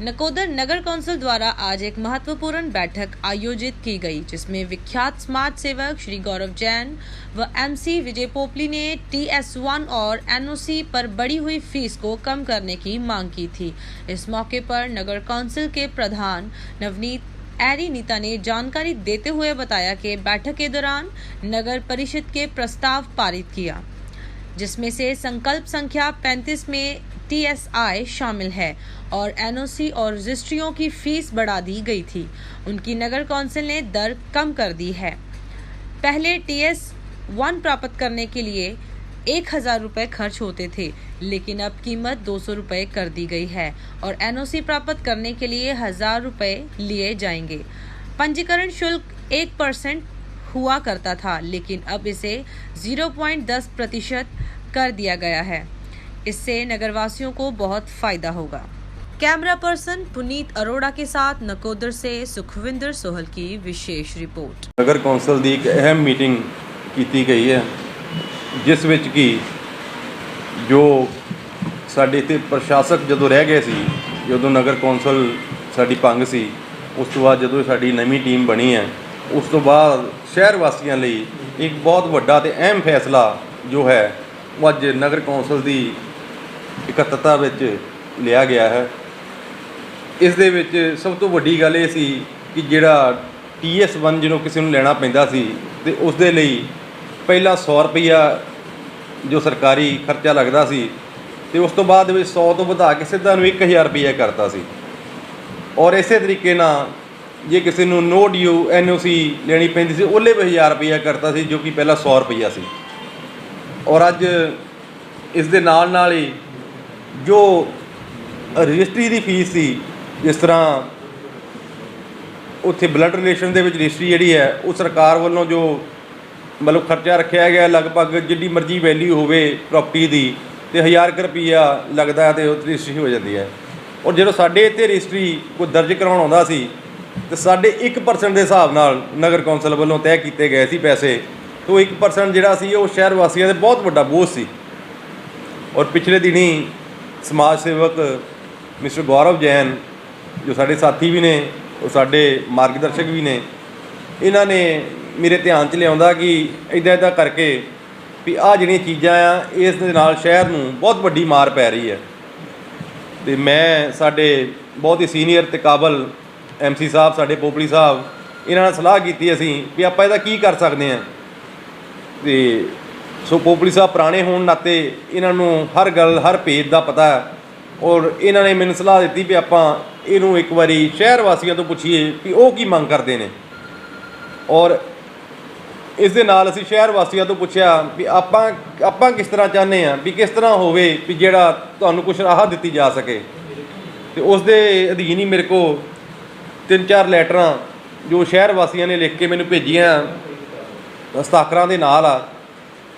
नकोदर नगर council द्वारा आज एक महत्वपूर्ण बैठक आयोजित की गई, जिसमें विख्यात समाज सेवक श्री गौरव जैन व एमसी विजय पोपली ने TS1 और NOC पर बढ़ी हुई फीस को कम करने की मांग की थी। इस मौके पर नगर कौंसिल के प्रधान नवनीत एरी नीता ने जानकारी देते हुए बताया कि बैठक के दौरान नगर परिषद के प्रस्ताव पारित किया, जिसमें से संकल्प संख्या 35 में TSI शामिल है और NOC और रजिस्ट्रियों की फीस बढ़ा दी गई थी। उनकी नगर कौंसिल ने दर कम कर दी है। पहले TS1 प्राप्त करने के लिए 1000 रुपये खर्च होते थे, लेकिन अब कीमत 200 रुपये कर दी गई है और NOC प्राप्त करने के लिए 1000 रुपये लिए जाएंगे। पंजीकरण शुल्क 1% हुआ करता था, लेकिन अब इसे 0.10% कर दिया गया है। इससे नगरवासियों को बहुत फायदा होगा। कैमरा पर्सन पुनीत अरोड़ा के साथ नकोदर से सुखविंदर सोहल की विशेष रिपोर्ट। नगर कौंसिल की एक अहम मीटिंग की गई है, जिस विच कि जो साडे इत्थे प्रशासक जदों रह गए सी, जदों नगर कौंसिल साडी भंग सी, उस तो बाद जदों साडी नवीं टीम बनी है, उस तो बाद शहर वासियों लिए एक बहुत वड्डा ते अहम फैसला जो है वो अज नगर कौंसिल की इकट्ठता विच लिया गया है। इस दे विच सब तो वड्डी गल ये सी कि जिहड़ा TS1 जिन्हों किसी नूं लैना पैंदा सी ते उस दे लई पहला 100 रुपया जो सरकारी खर्चा लगदा सी ते उस तो बाद 100 तो वधा के सीधा 1000 रुपया करता सी। और इस तरीके नाल जे किसी नूं नो ड्यू NOC लेनी पैंदी सी उहले भी 1000 रुपया करता सी, जो कि पहला 100 रुपया सी। और अज इस दे नाल नाल ही जो रजिस्ट्री की फीस सी, जिस तरह उत्थे ब्लड रिलेशन के रजिस्ट्री जी है वो सरकार वालों जो मतलब खर्चा रखा गया लगभग जिड्डी मर्जी वैल्यू होवे प्रॉपर्टी की तो 1000 रुपया लगता है तो रजिस्ट्री हो जाती है। और जो साढ़े इत्थे रजिस्ट्री कोई दर्ज कराउण आउंदा सी तो 1% के हिसाब नाल नगर कौंसिल वालों तय किए गए सी पैसे, तो 1% जिहड़ा सी वो शहर वासियों के बहुत वड्डा बोझ सी। और पिछले दिनी समाज सेवक मिस्टर गौरव जैन जो साढ़े साथी भी ने और साढ़े मार्गदर्शक भी ने, इन्हों ने मेरे ध्यान च लिया कि इदा करके भी आ जिहड़ियां चीज़ां आ इस दे नाल शहर नूं बहुत वड्डी मार पै रही है। तो मैं साढ़े बहुत ही सीनियर ते काबल MC साहब साढ़े पोपली साहब इन्होंने सलाह की असी भी आप इहदा की कर सकते हैं। तो सो पोपली साहब पुराने होने नाते इन्हों हर गल हर पेज का पता है और इन्होंने मैंने सलाह दी भी आप इनू एक बारी शहर वासियों तो पूछिए कि वो की मंग करते हैं। और इस दे नाल असीं शहर वासियों तो पूछा भी आप किस तरह चाहते हैं भी किस तरह होवे भी जिहड़ा तुहानूं कुछ राहत दी जा सके। तो उस दे अधीन ही मेरे को 3-4 लैटरां जो शहर वासियों ने लिख के मैनूं भेजियां हस्ताक्षरां दे नाल आ,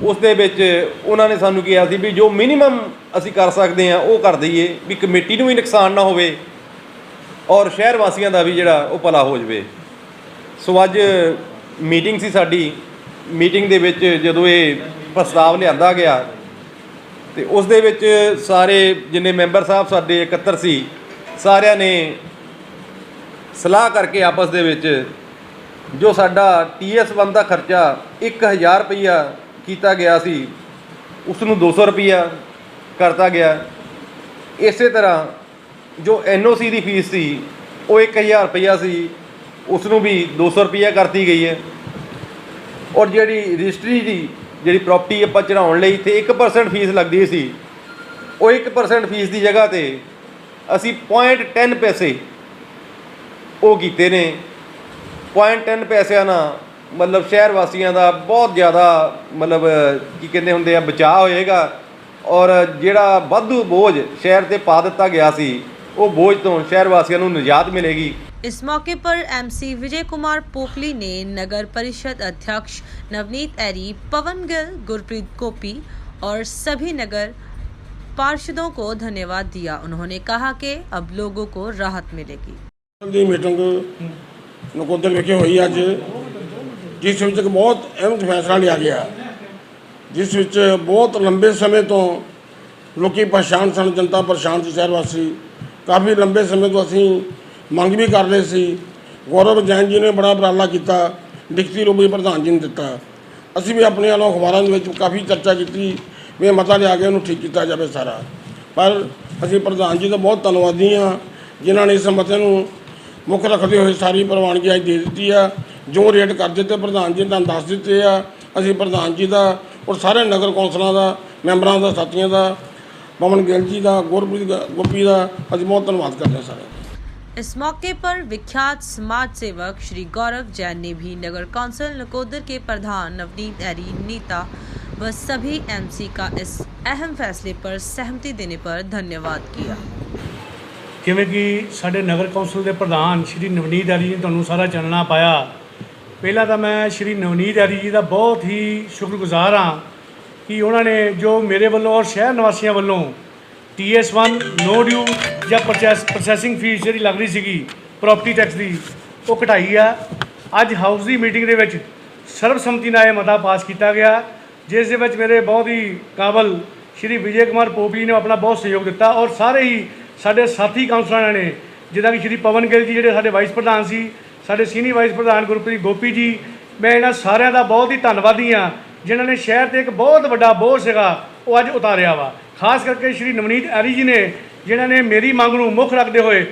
उस दे विच उन्होंने सानूं कहा सी भी जो मिनीमम असीं कर सकते हैं वो कर दईए भी कमेटी नूं भी नुकसान ना होवे और शहर वासियों का भी जिहड़ा वो भला हो जाए। सो अज मीटिंग सी साडी, मीटिंग दे विच जदों ये प्रस्ताव लिआंदा गया तो उस दे विच सारे जिन्ने मैंबर साहब साडे इकत्तर सी, सारिਆਂ ने सलाह करके आपस दे विच जो साडा TS1 का खर्चा 1000 रुपया किया गया सी उसनूं 200 रुपया करता गया। इस तरह जो NOC की फीस सी वो 1000 रुपया सी उसनूं भी 200 रुपया करती गई है। और जिहड़ी रजिस्ट्री की जिहड़ी प्रॉपर्टी आपां चढ़ाउण लई इत्थे 1% फीस लगदी सी, वो 1% फीस की जगह ते असीं 0.10 पैसे वो कीते ने। 0.10 पैसिਆਂ नाल मतलब शहर वासियों का बहुत ज़्यादा मतलब की कहते होंगे बचाव होएगा और जिहड़ा वाधू बोझ शहर ते पा दिता गया सी वो बोझ तो शहर वासियों को निजात मिलेगी। इस मौके पर MC विजय कुमार पोपली ने नगर परिषद अध्यक्ष नवनीत एरी, पवन गिल, गुरप्रीत गोपी और सभी नगर पार्षदों को धन्यवाद दिया। उन्होंने कहा कि अब लोगों को राहत मिलेगी। मीटिंग नकोदर विखे हुई अज, जिस विच बहुत अहम फैसला लिया गया, जिस विच बहुत लंबे समय तो लोग परेशान सन, जनता परेशान सी, शहर वासी ਕਾਫੀ ਲੰਬੇ ਸਮੇਂ ਤੋਂ ਅਸੀਂ ਮੰਗ ਵੀ ਕਰ ਰਹੇ ਸੀ। ਗੌਰਵ ਜੈਨ ਜੀ ਨੇ ਬੜਾ ਉਪਰਾਲਾ ਕੀਤਾ, ਲਿਖਤੀ ਰੂਪ ਵਿੱਚ ਪ੍ਰਧਾਨ ਜੀ ਨੇ ਦਿੱਤਾ। ਅਸੀਂ ਵੀ ਆਪਣੇ ਵੱਲੋਂ ਅਖਬਾਰਾਂ ਦੇ ਵਿੱਚ ਕਾਫੀ ਚਰਚਾ ਕੀਤੀ ਵੀ ਇਹ ਮਤਾ ਲਿਆ ਕੇ ਉਹਨੂੰ ਠੀਕ ਕੀਤਾ ਜਾਵੇ ਸਾਰਾ। ਪਰ ਅਸੀਂ ਪ੍ਰਧਾਨ ਜੀ ਦਾ ਬਹੁਤ ਧੰਨਵਾਦੀ ਹਾਂ ਜਿਨ੍ਹਾਂ ਨੇ ਇਸ ਮਤੇ ਨੂੰ ਮੁੱਖ ਰੱਖਦੇ ਹੋਏ ਸਾਰੀ ਪ੍ਰਵਾਨਗੀ ਅੱਜ ਦੇ ਦਿੱਤੀ ਆ। ਜੋ ਰੇਟ ਕਰ ਦਿੱਤੇ ਪ੍ਰਧਾਨ ਜੀ ਨੇ ਤੁਹਾਨੂੰ ਦੱਸ ਦਿੱਤੇ ਆ। ਅਸੀਂ ਪ੍ਰਧਾਨ ਜੀ ਦਾ ਔਰ ਸਾਰੇ ਨਗਰ ਕੌਂਸਲਾਂ ਦਾ, ਮੈਂਬਰਾਂ ਦਾ, ਸਾਥੀਆਂ ਦਾ, ਪਵਨ ਗਿੱਲ ਜੀ ਦਾ, ਗੋਪੀ ਦਾ ਅਸੀਂ ਬਹੁਤ ਧੰਨਵਾਦ ਕਰਦੇ ਹਾਂ ਸਾਰੇ। इस मौके पर विख्यात समाज सेवक श्री गौरव जैन ने भी नगर कौंसिल नकोदर के प्रधान नवनीत एरी, नीता व सभी एमसी का इस अहम फैसले पर सहमति देने पर धन्यवाद किया। ਜਿਵੇਂ ਕਿ ਸਾਡੇ ਨਗਰ ਕੌਂਸਲ ਦੇ ਪ੍ਰਧਾਨ ਸ਼੍ਰੀ ਨਵਨੀਤ ਐਰੀ ਜੀ ਨੇ ਤੁਹਾਨੂੰ ਸਾਰਾ ਚਾਨਣਾ ਪਾਇਆ। ਪਹਿਲਾਂ ਤਾਂ ਮੈਂ ਸ਼੍ਰੀ ਨਵਨੀਤ ਐਰੀ ਜੀ ਦਾ ਬਹੁਤ ਹੀ ਸ਼ੁਕਰਗੁਜ਼ਾਰ ਹਾਂ ਕਿ ਉਹਨਾਂ ਨੇ ਜੋ ਮੇਰੇ ਵੱਲੋਂ ਔਰ ਸ਼ਹਿਰ ਨਿਵਾਸੀਆਂ ਵੱਲੋਂ TS1 ਨੋ ਡਿਊ ਜਾਂ ਪ੍ਰੋਸੈਸਿੰਗ ਫੀਸ ਜਿਹੜੀ ਲੱਗ ਰਹੀ ਸੀਗੀ ਪ੍ਰੋਪਰਟੀ ਟੈਕਸ ਦੀ, ਉਹ ਘਟਾਈ ਆ। ਅੱਜ ਹਾਊਸ ਦੀ ਮੀਟਿੰਗ ਦੇ ਵਿੱਚ ਸਰਬਸੰਮਤੀ ਨਾਲ ਇਹ ਮਤਾ ਪਾਸ ਕੀਤਾ ਗਿਆ, ਜਿਸ ਦੇ ਵਿੱਚ ਮੇਰੇ ਬਹੁਤ ਹੀ ਕਾਬਲ ਸ਼੍ਰੀ ਵਿਜੇ ਕੁਮਾਰ ਪੋਪਲੀ ਨੇ ਆਪਣਾ ਬਹੁਤ ਸਹਿਯੋਗ ਦਿੱਤਾ ਔਰ ਸਾਰੇ ਹੀ ਸਾਡੇ ਸਾਥੀ ਕਾਉਂਸਲਰਾਂ ਨੇ, ਜਿੱਦਾਂ ਕਿ ਸ਼੍ਰੀ ਪਵਨ ਗਿੱਲ ਜੀ ਜਿਹੜੇ ਸਾਡੇ ਵਾਈਸ ਪ੍ਰਧਾਨ ਸੀ, ਸਾਡੇ ਸੀਨੀਅਰ ਵਾਈਸ ਪ੍ਰਧਾਨ ਗੁਰਪ੍ਰੀਤ ਗੋਪੀ ਜੀ। ਮੈਂ ਇਹਨਾਂ ਸਾਰਿਆਂ ਦਾ ਬਹੁਤ ਹੀ ਧੰਨਵਾਦੀ ਹਾਂ ਜਿਨ੍ਹਾਂ ਨੇ ਸ਼ਹਿਰ 'ਤੇ ਇੱਕ ਬਹੁਤ ਵੱਡਾ ਬੋਝ ਸੀਗਾ ਉਹ ਅੱਜ ਉਤਾਰਿਆ ਵਾ। ਖਾਸ ਕਰਕੇ ਸ਼੍ਰੀ ਨਵਨੀਤ ਐਰੀ ਜੀ ਨੇ ਜਿਨ੍ਹਾਂ ਨੇ ਮੇਰੀ ਮੰਗ ਨੂੰ ਮੁੱਖ ਰੱਖਦੇ ਹੋਏ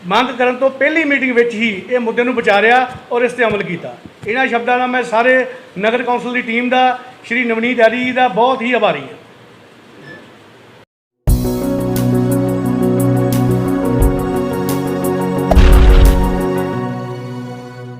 ਮੰਗ ਕਰਨ ਤੋਂ ਪਹਿਲੀ ਮੀਟਿੰਗ ਵਿੱਚ ਹੀ ਇਹ ਮੁੱਦੇ ਨੂੰ ਵਿਚਾਰਿਆ ਔਰ ਇਸ 'ਤੇ ਅਮਲ ਕੀਤਾ। ਇਹਨਾਂ ਸ਼ਬਦਾਂ ਨਾਲ ਮੈਂ ਸਾਰੇ ਨਗਰ ਕੌਂਸਲ ਦੀ ਟੀਮ ਦਾ, ਸ਼੍ਰੀ ਨਵਨੀਤ ਐਰੀ ਜੀ ਦਾ ਬਹੁਤ ਹੀ ਆਭਾਰੀ ਹਾਂ।